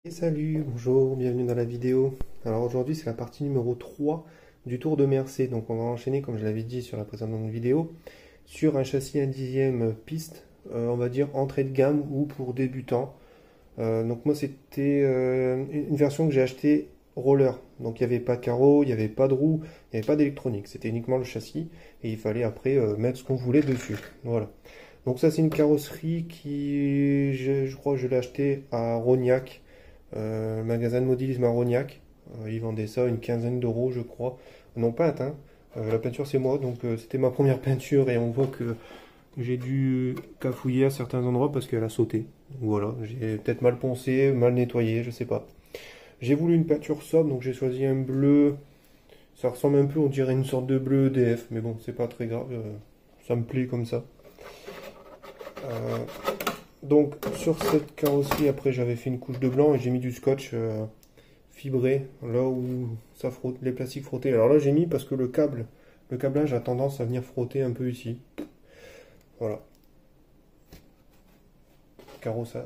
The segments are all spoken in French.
Et salut, bonjour, bienvenue dans la vidéo. Alors aujourd'hui c'est la partie numéro 3 du Tour de Mercé. Donc on va enchaîner, comme je l'avais dit sur la précédente vidéo, sur un châssis 1/10 piste, on va dire entrée de gamme ou pour débutants. Donc moi c'était une version que j'ai achetée roller. Donc il n'y avait pas de carreau, il n'y avait pas de roue, il n'y avait pas d'électronique. C'était uniquement le châssis et il fallait après mettre ce qu'on voulait dessus. Voilà. Donc ça c'est une carrosserie qui, je crois que je l'ai achetée à Rognac. Le magasin de modélisme à Rognac. Ils vendaient ça une quinzaine d'euros, je crois. Non, peinte, hein. La peinture, c'est moi, donc c'était ma première peinture et on voit que j'ai dû cafouiller à certains endroits parce qu'elle a sauté. Donc voilà, j'ai peut-être mal poncé, mal nettoyé, je sais pas. J'ai voulu une peinture sobre, donc j'ai choisi un bleu. Ça ressemble un peu, on dirait une sorte de bleu EDF, mais bon, c'est pas très grave. Ça me plaît comme ça. Euh, donc sur cette carrosserie, après j'avais fait une couche de blanc et j'ai mis du scotch fibré là où ça frotte, les plastiques frottés. Alors là j'ai mis parce que le câblage a tendance à venir frotter un peu ici. Voilà, carreau ça,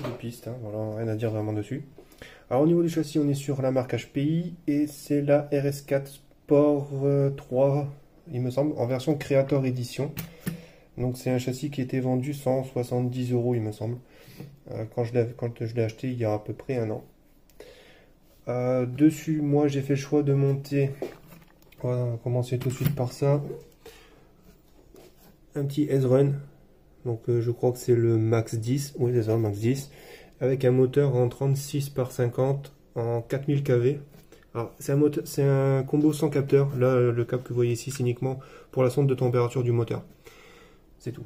de piste, hein, voilà, rien à dire vraiment dessus. Alors au niveau du châssis, on est sur la marque HPI et c'est la RS4 Sport 3, il me semble, en version Creator Edition. Donc c'est un châssis qui était vendu 170 euros, il me semble, quand je l'ai acheté il y a à peu près un an. Dessus, moi j'ai fait le choix de monter, on va commencer tout de suite par ça, un petit S-Run. Donc je crois que c'est le Max 10, oui c'est ça, le Max 10, avec un moteur en 36 par 50 en 4000 kV. Alors c'est un combo sans capteur. Là le câble que vous voyez ici c'est uniquement pour la sonde de température du moteur. C'est tout.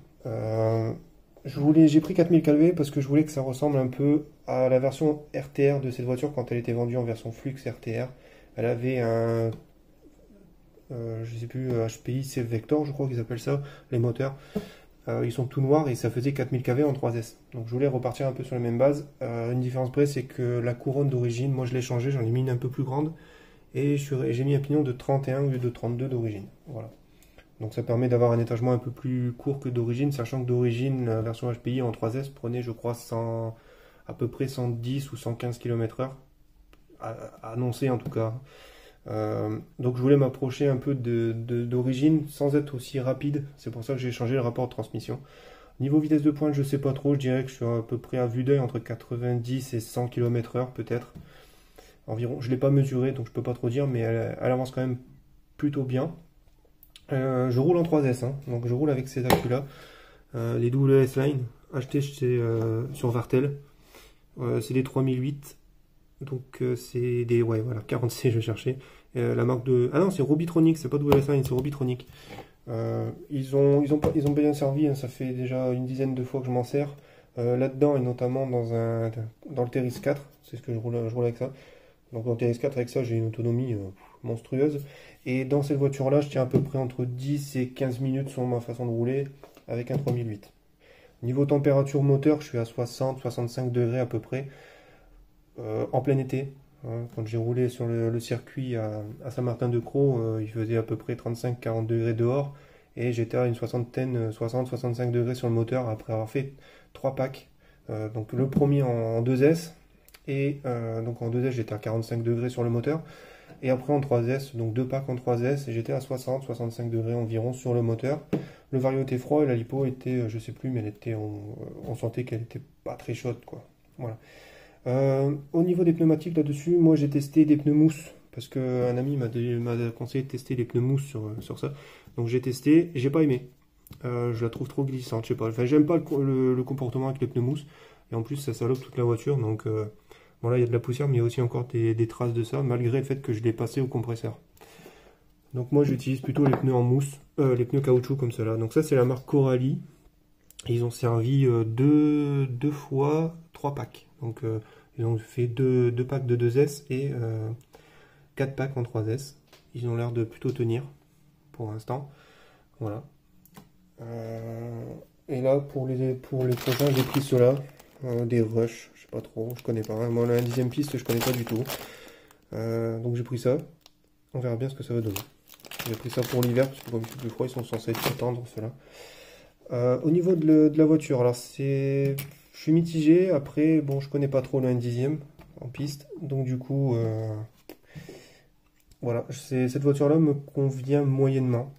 J'ai pris 4000 kV parce que je voulais que ça ressemble un peu à la version RTR de cette voiture quand elle était vendue en version Flux RTR. Elle avait un, je sais plus, HPI, c'est Vector, je crois qu'ils appellent ça, les moteurs. Ils sont tout noirs et ça faisait 4000 kV en 3S. Donc je voulais repartir un peu sur la même base. Une différence près, c'est que la couronne d'origine, moi je l'ai changée, j'en ai mis une un peu plus grande. Et j'ai mis un pignon de 31 au lieu de 32 d'origine. Voilà. Donc ça permet d'avoir un étagement un peu plus court que d'origine, sachant que d'origine, la version HPI en 3S prenait, je crois, à peu près 110 ou 115 km/h, annoncé en tout cas. Donc je voulais m'approcher un peu d'origine sans être aussi rapide, c'est pour ça que j'ai changé le rapport de transmission. Niveau vitesse de pointe, je sais pas trop, je dirais que je suis à peu près à vue d'œil entre 90 et 100 km/h peut-être, environ. Je ne l'ai pas mesuré donc je peux pas trop dire, mais elle avance quand même plutôt bien. Je roule en 3S, hein, donc je roule avec ces accus-là, les WS Line, achetés sur Vartel. C'est des 3008, donc c'est des, ouais voilà, 40C je cherchais. La marque de, ah non c'est Robitronic, c'est pas WS Line, c'est Robitronic. Ils ont bien servi, hein, ça fait déjà une dizaine de fois que je m'en sers. Là-dedans et notamment dans le TRX 4, c'est ce que je roule avec ça. Donc dans le TRX 4 avec ça j'ai une autonomie monstrueuse. Et dans cette voiture-là, je tiens à peu près entre 10 et 15 minutes selon ma façon de rouler avec un 3008. Niveau température moteur, je suis à 60-65 degrés à peu près en plein été. Hein. Quand j'ai roulé sur le circuit à Saint-Martin-de-Crau, il faisait à peu près 35-40 degrés dehors et j'étais à une soixantaine, 60-65 degrés sur le moteur après avoir fait 3 packs. Donc le premier en 2S et donc en 2S j'étais à 45 degrés sur le moteur. Et après en 3S, donc 2 packs en 3S, et j'étais à 60-65 degrés environ sur le moteur. Le vario était froid et la lipo était, je sais plus, mais on sentait qu'elle était pas très chaude, quoi. Voilà. Au niveau des pneumatiques là-dessus, moi j'ai testé des pneus mousse, parce qu'un ami m'a conseillé de tester les pneus mousse sur ça. Donc j'ai testé, et j'ai pas aimé. Je la trouve trop glissante, je sais pas. Enfin, j'aime pas le comportement avec les pneus mousse, et en plus ça salope toute la voiture, donc... Bon là il y a de la poussière mais il y a aussi encore des traces de ça malgré le fait que je l'ai passé au compresseur. Donc moi j'utilise plutôt les pneus en mousse, les pneus caoutchouc comme cela. Donc ça c'est la marque Coralie. Ils ont servi deux fois 3 packs. Donc ils ont fait deux packs de 2S et 4 packs en 3S. Ils ont l'air de plutôt tenir pour l'instant. Voilà. Et là pour les prochains j'ai pris ceux-là. Des rushs, je sais pas trop, je connais pas. Hein. Moi, la 10e piste, je connais pas du tout. Donc j'ai pris ça. On verra bien ce que ça va donner. J'ai pris ça pour l'hiver, parce que comme il fait plus froid, ils sont censés être tendres, ceux-là. Au niveau de la voiture, alors c'est je suis mitigé. Après, bon, je connais pas trop le 1/10 en piste. Donc du coup, voilà, cette voiture-là me convient moyennement.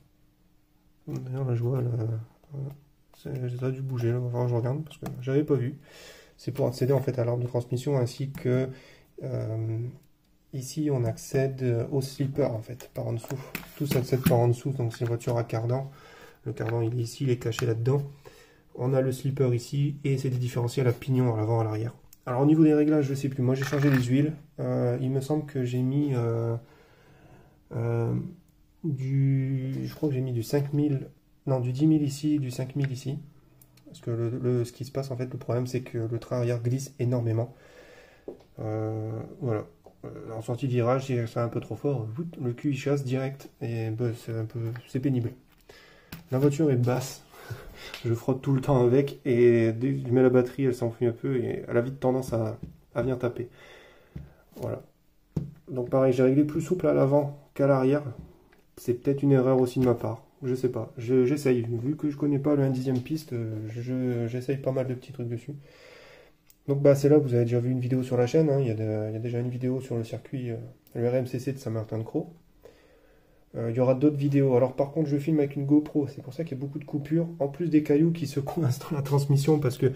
D'ailleurs, là, je vois, ça a dû bouger. Là, va falloir que je regarde parce que j'avais pas vu. C'est pour accéder en fait à l'arbre de transmission ainsi que ici on accède au slipper en fait par en dessous. Tout s'accède par en dessous, donc c'est une voiture à cardan. Le cardan il est ici, il est caché là-dedans. On a le slipper ici et c'est des différentiels à pignon à l'avant, à l'arrière. Alors au niveau des réglages, je sais plus. Moi j'ai changé les huiles. Il me semble que j'ai mis je crois que j'ai mis du 5000, non du 10 000 ici, du 5000 ici. Parce que ce qui se passe en fait, le problème c'est que le train arrière glisse énormément. Voilà. En sortie de virage, c'est un peu trop fort. Le cul il chasse direct et bah, c'est pénible. La voiture est basse. Je frotte tout le temps avec et dès que je mets la batterie, elle s'enfuit un peu et elle a vite tendance à venir taper. Voilà. Donc pareil, j'ai réglé plus souple à l'avant qu'à l'arrière. C'est peut-être une erreur aussi de ma part. Je sais pas. J'essaye. Vu que je connais pas le 1/10 piste, j'essaye pas mal de petits trucs dessus. Donc bah c'est là, vous avez déjà vu une vidéo sur la chaîne. Hein. Il y a déjà une vidéo sur le circuit, le RMCC de Saint-Martin-de-Crau. Il y aura d'autres vidéos. Alors par contre, je filme avec une GoPro. C'est pour ça qu'il y a beaucoup de coupures. En plus des cailloux qui se coincent dans la transmission parce que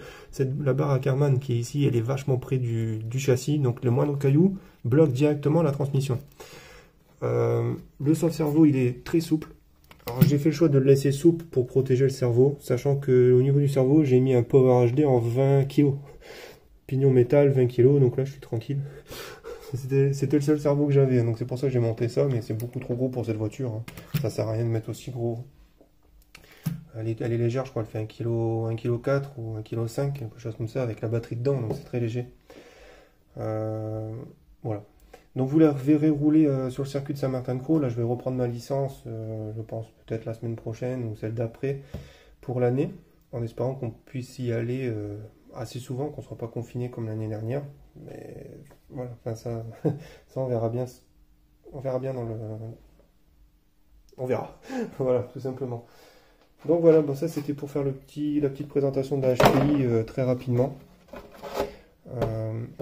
la barre Ackermann qui est ici, elle est vachement près du châssis. Donc le moindre caillou bloque directement la transmission. Le solde-cerveau, il est très souple. Alors j'ai fait le choix de le laisser souple pour protéger le cerveau, sachant que au niveau du cerveau, j'ai mis un Power HD en 20 kg. Pignon métal, 20 kg, donc là je suis tranquille. C'était le seul cerveau que j'avais, donc c'est pour ça que j'ai monté ça, mais c'est beaucoup trop gros pour cette voiture. Hein. Ça sert à rien de mettre aussi gros. Elle est légère, je crois, elle fait 1 kg 4 ou 1 kg 5, quelque chose comme ça, avec la batterie dedans, donc c'est très léger. Voilà. Donc vous la verrez rouler sur le circuit de Saint-Martin-de-Crau. Là je vais reprendre ma licence, je pense peut-être la semaine prochaine ou celle d'après pour l'année, en espérant qu'on puisse y aller assez souvent, qu'on ne soit pas confiné comme l'année dernière. Mais voilà, enfin ça, ça on verra bien. On verra bien dans le. On verra. Voilà, tout simplement. Donc voilà, bon, ça c'était pour faire la petite présentation de la HPI très rapidement.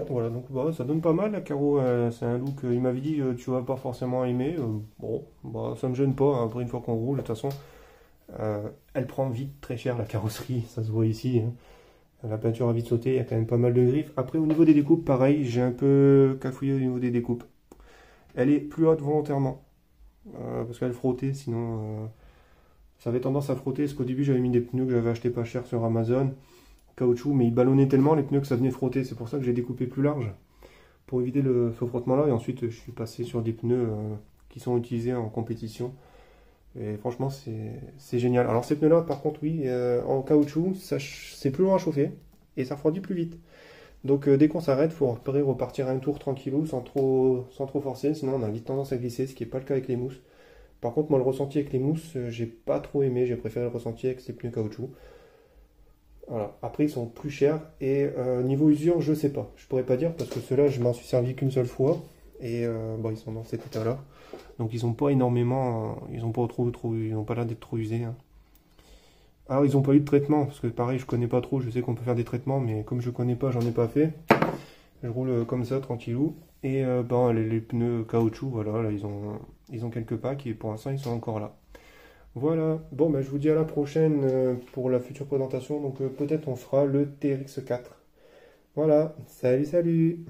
Voilà, donc bah, ça donne pas mal. La Caro, c'est un look, il m'avait dit tu vas pas forcément aimer. Bon, bah, ça me gêne pas. Hein, après, une fois qu'on roule, de toute façon, elle prend vite très cher la carrosserie, ça se voit ici. Hein. La peinture a vite sauté, il y a quand même pas mal de griffes. Après, au niveau des découpes, pareil, j'ai un peu cafouillé au niveau des découpes. Elle est plus haute volontairement, parce qu'elle frottait, sinon ça avait tendance à frotter. Parce qu'au début, j'avais mis des pneus que j'avais acheté pas cher sur Amazon. Caoutchouc, mais ils ballonnaient tellement les pneus que ça venait frotter. C'est pour ça que j'ai découpé plus large pour éviter ce frottement là. Et ensuite, je suis passé sur des pneus qui sont utilisés en compétition. Et franchement, c'est génial. Alors, ces pneus là, par contre, oui, en caoutchouc, c'est plus long à chauffer et ça refroidit plus vite. Donc, dès qu'on s'arrête, il faut repartir un tour tranquillou sans trop forcer. Sinon, on a vite tendance à glisser, ce qui n'est pas le cas avec les mousses. Par contre, moi, le ressenti avec les mousses, j'ai pas trop aimé. J'ai préféré le ressenti avec ces pneus caoutchouc. Voilà. Après, ils sont plus chers. Et niveau usure, je sais pas. Je pourrais pas dire parce que ceux-là, je m'en suis servi qu'une seule fois. Et bon, ils sont dans cet état-là. Donc, ils ont pas énormément. Ils ont pas ils ont pas l'air d'être trop usés. Hein. Alors, ils ont pas eu de traitement. Parce que pareil, je connais pas trop. Je sais qu'on peut faire des traitements. Mais comme je connais pas, j'en ai pas fait. Je roule comme ça, tranquillou. Et ben, les pneus caoutchouc, voilà. Là, ils ont quelques packs. Et pour l'instant, ils sont encore là. Voilà, bon ben je vous dis à la prochaine pour la future présentation, donc peut-être on fera le TRX4. Voilà, salut salut!